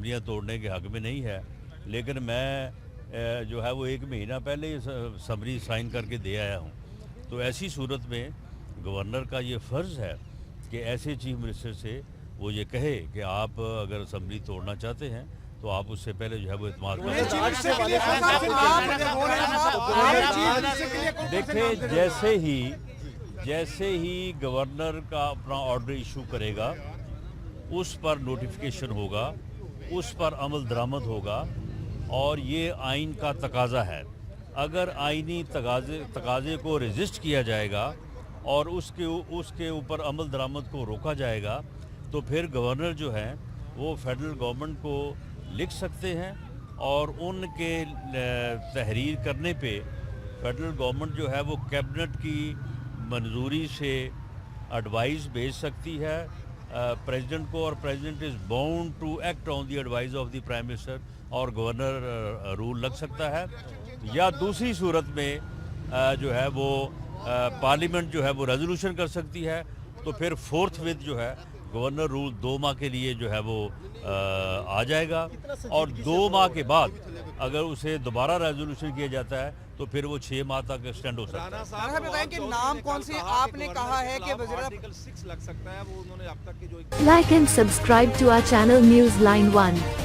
असम्बलियाँ तोड़ने के हक़ में नहीं है, लेकिन मैं जो है वो 1 महीना पहले ही समरी साइन करके दे आया हूँ। तो ऐसी सूरत में गवर्नर का ये फ़र्ज़ है कि ऐसे चीफ मिनिस्टर से वो ये कहे कि आप अगर असम्बली तोड़ना चाहते हैं तो आप उससे पहले जो है वो इत्मीनान देखिए, जैसे ही गवर्नर का अपना ऑर्डर इशू करेगा, उस पर नोटिफिकेशन होगा, उस पर अमल दरामद होगा, और ये आइन का तकाज़ा है। अगर आइनी तकाज़े को रजिस्ट किया जाएगा और उसके ऊपर अमल दरामद को रोका जाएगा, तो फिर गवर्नर जो है वो फेडरल गवर्नमेंट को लिख सकते हैं और उनके तहरीर करने पे फेडरल गवर्नमेंट जो है वो कैबिनेट की मंजूरी से एडवाइस भेज सकती है प्रेसिडेंट को, और president is bound to act on the advice of the prime minister, और गवर्नर रूल लग सकता है। या दूसरी सूरत में जो है वो पार्लियामेंट जो है वो रेजोल्यूशन कर सकती है, तो फिर फोर्थ विद जो है गवर्नर रूल 2 माह के लिए जो है वो आ जाएगा, और 2 माह के बाद अगर उसे दोबारा रेजोल्यूशन किया जाता है तो फिर वो 6 माह तक एक्सटेंड हो सकता है। सर बताएं कि नाम कौन से आपने कहा है कि आर्टिकल 6 लग सकता है, वो उन्होंने अब तक के जो Like and subscribe to our channel Newsline 1.